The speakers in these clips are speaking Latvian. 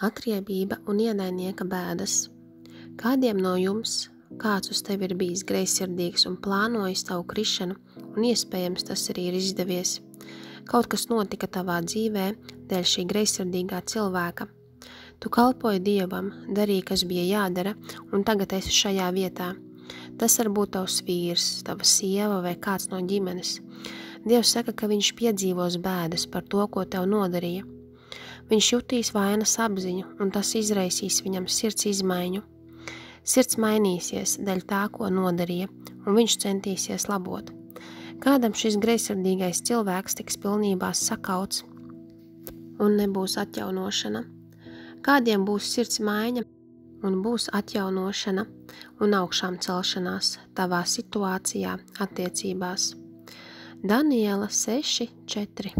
Atriebība un ienaidnieka bēdas. Kādiem no jums kāds uz tevi ir bijis greizsirdīgs un plānojis tavu krišanu, un iespējams tas arī ir izdevies? Kaut kas notika tavā dzīvē dēļ šī greizsirdīgā cilvēka. Tu kalpoji Dievam, darīji, kas bija jādara, un tagad esi šajā vietā. Tas var būt tavs vīrs, tava sieva vai kāds no ģimenes. Dievs saka, ka viņš piedzīvos bēdas par to, ko tev nodarīja. Viņš jutīs vainas apziņu, un tas izraisīs viņam sirds izmaiņu. Sirds mainīsies dēļ tā, ko nodarīja, un viņš centīsies labot. Kādam šis greizsirdīgais cilvēks tiks pilnībā sakauts, un nebūs atjaunošana. Kādiem būs sirds maiņa, un būs atjaunošana un augšām celšanās tavā situācijā, attiecībās. Daniela 6:4.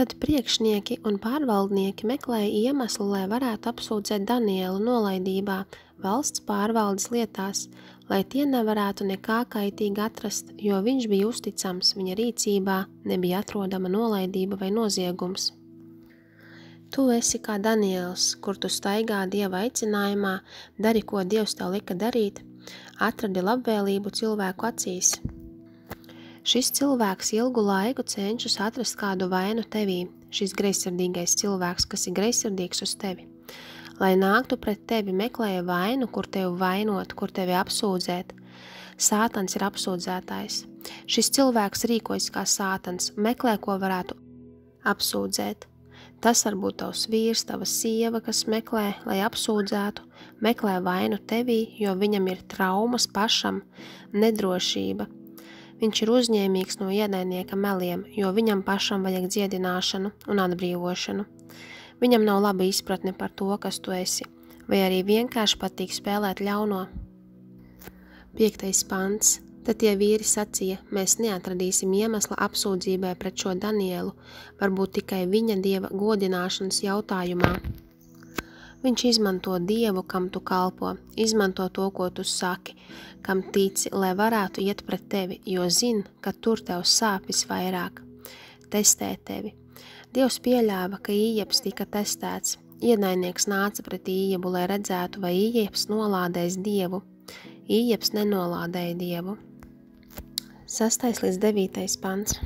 Tad priekšnieki un pārvaldnieki meklēja iemeslu, lai varētu apsūdzēt Danielu nolaidībā valsts pārvaldes lietās, lai tie nevarētu nekā kaitīgi atrast, jo viņš bija uzticams, viņa rīcībā nebija atrodama nolaidība vai noziegums. Tu esi kā Daniels, kur tu staigā Dieva aicinājumā, dari, ko Dievs tev lika darīt, atradi labvēlību cilvēku acīs. Šis cilvēks ilgu laiku cenšas atrast kādu vainu tevī, šis greizsirdīgais cilvēks, kas ir greizsirdīgs uz tevi. Lai nāktu pret tevi, meklēja vainu, kur tevi vainot, kur tevi apsūdzēt. Sātans ir apsūdzētājs. Šis cilvēks rīkojas kā sātans, meklē, ko varētu apsūdzēt. Tas var būt tavs vīrs, tava sieva, kas meklē, lai apsūdzētu, meklē vainu tevī, jo viņam ir traumas pašam, nedrošība. Viņš ir uzņēmīgs no ienaidnieka meliem, jo viņam pašam vajag dziedināšanu un atbrīvošanu. Viņam nav laba izpratne par to, kas tu esi, vai arī vienkārši patīk spēlēt ļauno. 5. pants. Tad tie vīri sacīja, mēs neatradīsim iemesla apsūdzībai pret šo Danielu, varbūt tikai viņa Dieva godināšanas jautājumā. Viņš izmanto Dievu, kam tu kalpo, izmanto to, ko tu saki, kam tici, lai varētu iet pret tevi, jo zin, ka tur tev sāp visvairāk. Testē tevi. Dievs pieļāva, ka Ījebs tika testēts. Ienaidnieks nāca pret Ījebu, lai redzētu, vai Ījebs nolādēs Dievu. Ījebs nenolādēja Dievu. 6. līdz 9. pants.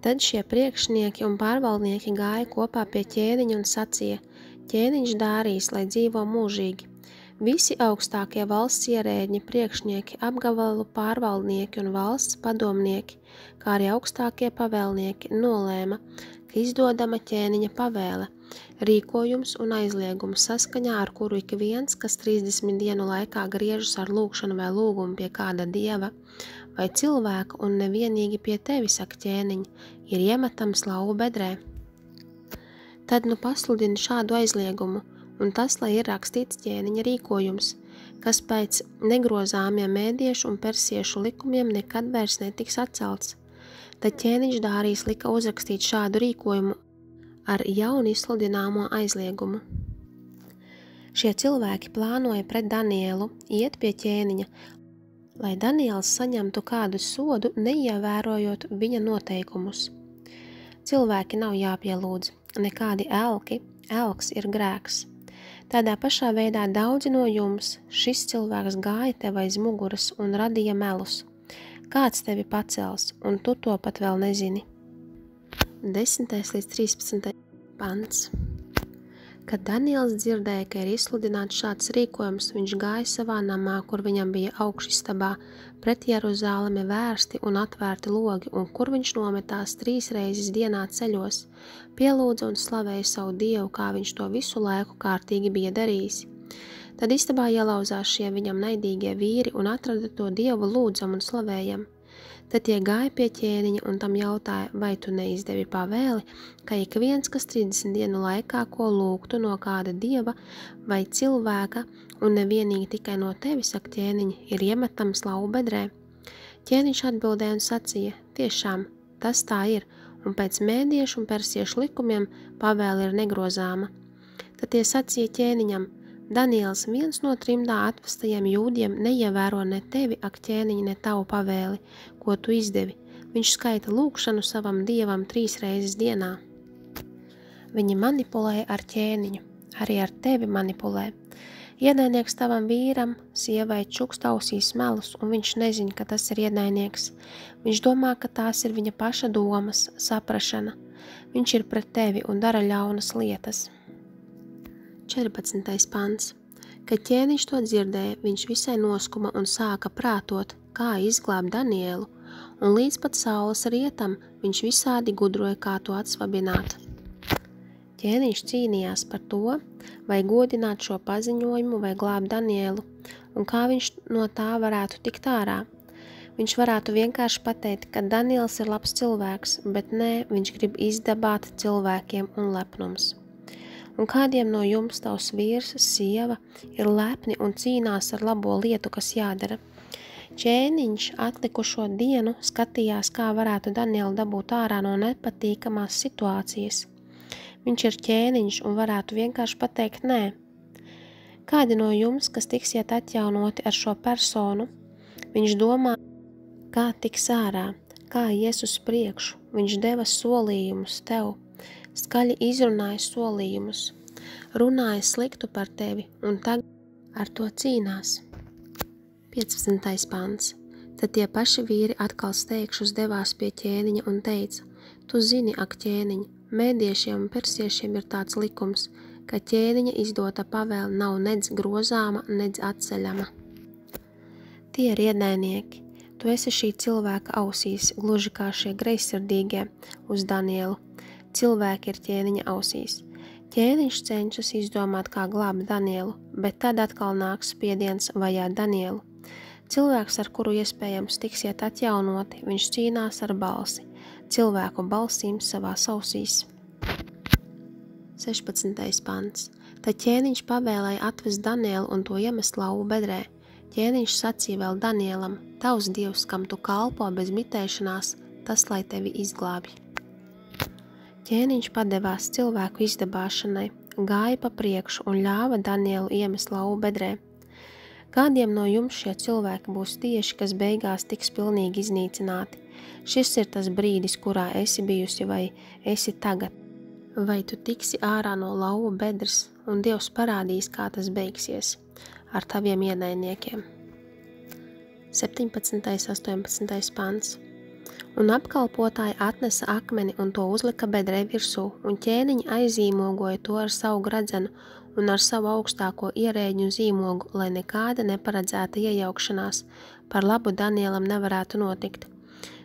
Tad šie priekšnieki un pārvaldnieki gāja kopā pie ķēniņa un sacīja, ķēniņš dārīs, lai dzīvo mūžīgi. Visi augstākie valsts ierēdņi, priekšnieki, apgabalu pārvaldnieki un valsts padomnieki, kā arī augstākie pavēlnieki nolēma, ka izdodama ķēniņa pavēle, rīkojums un aizliegums saskaņā, ar kuru ik viens, kas 30 dienu laikā griežas ar lūgšanu vai lūgumu pie kāda dieva vai cilvēka un nevienīgi pie tevi, saka ķēniņi, ir iemetams lauvu bedrē. Tad nu pasludini šādu aizliegumu, un tas, lai ir rakstīts ķēniņa rīkojums, kas pēc negrozāmiem mēdiešu un persiešu likumiem nekad vairs netiks atcelts. Tad ķēniņš Dārījs lika uzrakstīt šādu rīkojumu ar jaunu izsludināmo aizliegumu. Šie cilvēki plānoja pret Danielu iet pie ķēniņa, lai Daniels saņemtu kādu sodu, neievērojot viņa noteikumus. Cilvēki nav jāpielūdz, nekādi elki, elks ir grēks. Tādā pašā veidā daudzi no jums šis cilvēks gāja tev aiz muguras un radīja melus. Kāds tevi pacels, un tu to pat vēl nezini. 10. līdz 13. pants. Kad Daniels dzirdēja, ka ir izsludināts šāds rīkojums, viņš gāja savā namā, kur viņam bija augšistabā, pret Jeruzālemi vērsti un atvērti logi, un kur viņš nometās 3 reizes dienā ceļos, pielūdza un slavēja savu Dievu, kā viņš to visu laiku kārtīgi bija darījis. Tad istabā ielauzās šie viņam naidīgie vīri un atrada to Dievu lūdzam un slavējam. Tad tie gāja pie ķēniņa un tam jautāja, vai tu neizdevi pavēli, ka ik viens, kas 30 dienu laikā ko lūgtu no kāda dieva vai cilvēka, un nevienīgi tikai no tevi, saka ķēniņa, ir iemetams lauvu bedrē. Ķēniņš atbildēja un sacīja, tiešām, tas tā ir, un pēc mēdiešu un persiešu likumiem pavēle ir negrozāma. Tad tie sacīja ķēniņam, Daniels, viens no trimdā atvestajiem jūdiem, neievēro ne tevi, ak ķēniņi, ne tavu pavēli, ko tu izdevi. Viņš skaita lūgšanu savam dievam 3 reizes dienā. Viņi manipulē ar ķēniņu, arī ar tevi manipulē. Ienaidnieks tavam vīram, sievai čukst ausīs melus, un viņš nezina, ka tas ir ienaidnieks. Viņš domā, ka tās ir viņa paša domas, saprašana. Viņš ir pret tevi un dara ļaunas lietas. 14. pants. Kad ķēniņš to dzirdēja, viņš visai noskuma un sāka prātot, kā izglābt Danielu, un līdz pat saules rietam viņš visādi gudroja, kā to atsvabināt. Ķēniņš cīnījās par to, vai godināt šo paziņojumu vai glābt Danielu, un kā viņš no tā varētu tikt ārā. Viņš varētu vienkārši pateikt, ka Daniels ir labs cilvēks, bet nē, viņš grib izdabāt cilvēkiem un lepnums. Un kādiem no jums tavs vīrs, sieva, ir lepni un cīnās ar labo lietu, kas jādara. Ķēniņš atlikušo dienu skatījās, kā varētu Danielu dabūt ārā no nepatīkamās situācijas. Viņš ir ķēniņš un varētu vienkārši pateikt nē. Kādi no jums, kas tiksiet atjaunoti ar šo personu, viņš domā, kā tiks ārā, kā ies uz priekšu, viņš deva solījumus tev, skaļi izrunāja solījumus, runāja sliktu par tevi un tagad ar to cīnās. 15. pants. Tad tie paši vīri atkal steigšus devās pie ķēniņa un teica, tu zini, ak ķēniņ, mēdiešiem un persiešiem ir tāds likums, ka ķēniņa izdota pavēle nav nedz grozāma, nedz atceļama. Tie ir ienaidnieki. Tu esi šī cilvēka ausīs, gluži kā šie greizsirdīgie uz Danielu. Cilvēki ir ķēniņa ausīs. Ķēniņš cenšas izdomāt, kā glābt Danielu, bet tad atkal nāks spiediens vajāt Danielu. Cilvēks, ar kuru iespējams tiksiet atjaunoti, viņš cīnās ar balsi, cilvēku balsīm savās ausīs. 16. pants. Tad ķēniņš pavēlēja atvest Danielu un to iemest lauvu bedrē. Ķēniņš sacīja vēl Danielam, tavs dievs, kam tu kalpo bez mitēšanās, tas lai tevi izglābj. Ķēniņš padevās cilvēku izdabāšanai, gāja pa priekšu un ļāva Danielu iemest lauvu bedrē. Kādiem no jums šie cilvēki būs tieši, kas beigās tiks pilnīgi iznīcināti? Šis ir tas brīdis, kurā esi bijusi vai esi tagad. Vai tu tiksi ārā no lauvu bedres un Dievs parādīs, kā tas beigsies ar taviem ienaidniekiem. 17. 18. pants. Un apkalpotāji atnesa akmeni un to uzlika bedrē virsū, un ķēniņi aizīmogoja to ar savu gradzenu un ar savu augstāko ierēģu zīmogu, lai nekāda neparedzēta iejaukšanās par labu Danielam nevarētu notikt.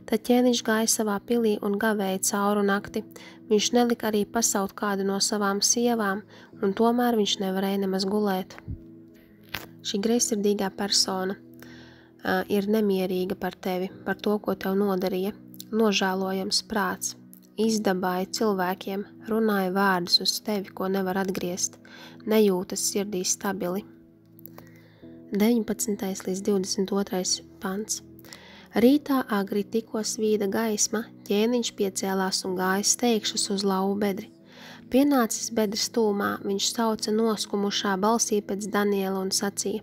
Tad ķēniņš gāja savā pilī un gavēja cauru nakti. Viņš nelika arī pasaut kādu no savām sievām, un tomēr viņš nevarēja nemaz gulēt. Šī greizsirdīgā persona ir nemierīga par tevi, par to, ko tev nodarīja, nožēlojams prāts, izdabāja cilvēkiem, runāja vārdus uz tevi, ko nevar atgriezt, nejūtas sirdī stabili. 19. līdz 22. pants. Rītā agri tikko svīda gaisma, ķēniņš piecēlās un gāja steigšus uz lauvu bedri. Pienācis bedres tūmā, viņš sauca noskumušā balsī pēc Daniela un sacīja: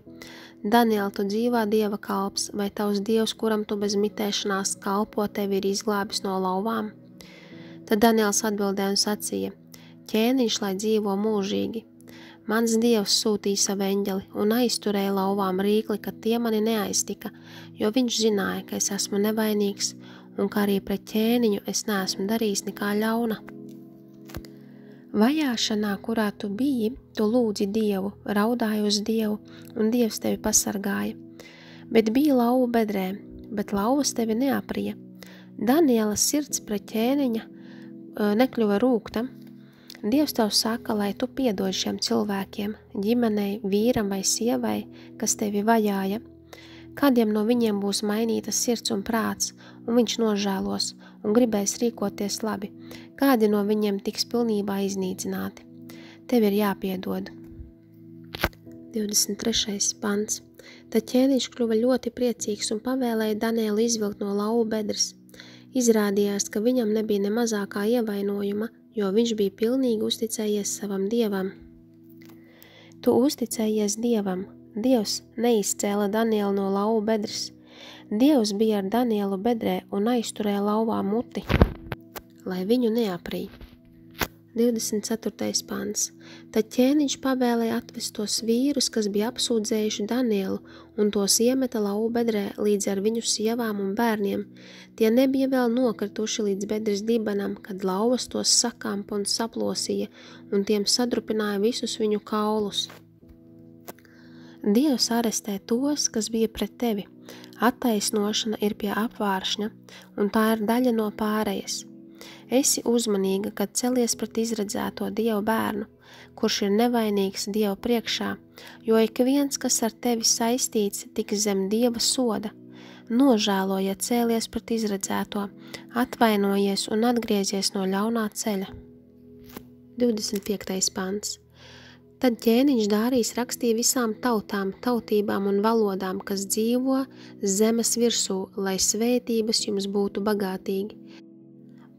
Daniel, tu dzīvā Dieva kalps, vai tavs Dievs, kuram tu bez mitēšanās kalpo, tevi ir izglābis no lauvām? Tad Daniels atbildēja un sacīja: Ķēniņš, lai dzīvo mūžīgi. Mans Dievs sūtīja savu eņģeli un aizturēja lauvām rīkli, ka tie mani neaiztika, jo viņš zināja, ka es esmu nevainīgs un ka arī pret ķēniņu es neesmu darījis nekā ļauna. Vajāšanā, kurā tu biji, tu lūdzi Dievu, raudāji uz Dievu, un Dievs tevi pasargāja. Bet bija lauva bedrē, bet lauvas tevi neaprija. Daniela sirds pret ķēniņa nekļuva rūgta. Dievs tev saka, lai tu piedod šiem cilvēkiem, ģimenei, vīram vai sievai, kas tevi vajāja. Kādiem no viņiem būs mainītas sirds un prāts, un viņš nožēlos un gribēs rīkoties labi, kādi no viņiem tiks pilnībā iznīcināti. Tev ir jāpiedod. 23. pants. Tad ķēniņš kļuva ļoti priecīgs un pavēlēja Danielu izvilkt no lauvu bedres. Izrādījās, ka viņam nebija ne mazākā ievainojuma, jo viņš bija pilnīgi uzticējies savam Dievam. Tu uzticējies Dievam. Dievs neizcēla Danielu no lauvu bedres. Dievs bija ar Danielu bedrē un aizturēja lauvā muti, lai viņu neaprīja. 24. pants. Tad ķēniņš pavēlēja atvest tos vīrus, kas bija apsūdzējuši Danielu, un tos iemeta lauvu bedrē līdz ar viņu sievām un bērniem. Tie nebija vēl nokrituši līdz bedres dibenam, kad lauvas tos sakampa un saplosīja, un tiem sadrupināja visus viņu kaulus. Dievs arestē tos, kas bija pret tevi. Attaisnošana ir pie apvāršņa, un tā ir daļa no pārējas. Esi uzmanīga, kad celies pret izredzēto Dievu bērnu, kurš ir nevainīgs Dieva priekšā, jo ik viens, kas ar tevi saistīts, tiks zem Dieva soda. Nožēlojiet cēlies pret izredzēto, atvainojies un atgriezies no ļaunā ceļa. 25. pants. Tad ķēniņš Dārijas rakstīja visām tautām, tautībām un valodām, kas dzīvo zemes virsū, lai svētības jums būtu bagātīgi.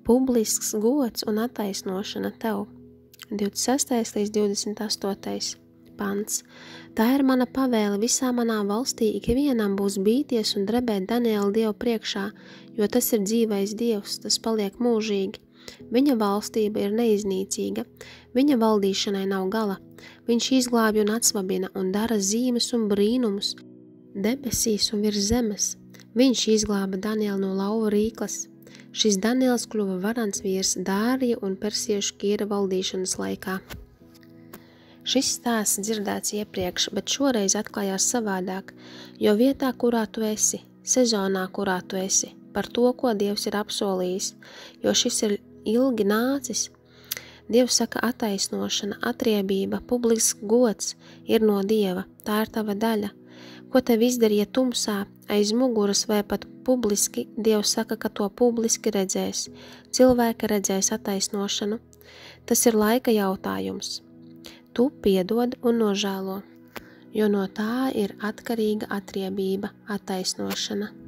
Publisks gods un attaisnošana tev. 26. līdz 28. pants. Tā ir mana pavēle visā manā valstī, ikvienam būs bīties un drebēt Daniela Dievu priekšā, jo tas ir dzīvais Dievs, tas paliek mūžīgi. Viņa valstība ir neiznīcīga, viņa valdīšanai nav gala. Viņš izglābj un atsvabina un dara zīmes un brīnumus debesīs un virs zemes. Viņš izglāba Danielu no lauva rīklas. Šis Daniels kļuva varants vīrs Dārija un persiešu Kīra valdīšanas laikā. Šis stāsts dzirdēts iepriekš, bet šoreiz atklājās savādāk, jo vietā, kurā tu esi, sezonā, kurā tu esi, par to, ko Dievs ir apsolījis, jo šis ir ilgi nācis. Dievs saka attaisnošana, atriebība, publisks gods ir no Dieva, tā ir tava daļa. Ko tev izdarīja tumsā, aiz muguras vai pat publiski, Dievs saka, ka to publiski redzēs. Cilvēki redzēs attaisnošanu. Tas ir laika jautājums. Tu piedod un nožēlo, jo no tā ir atkarīga atriebība, attaisnošana.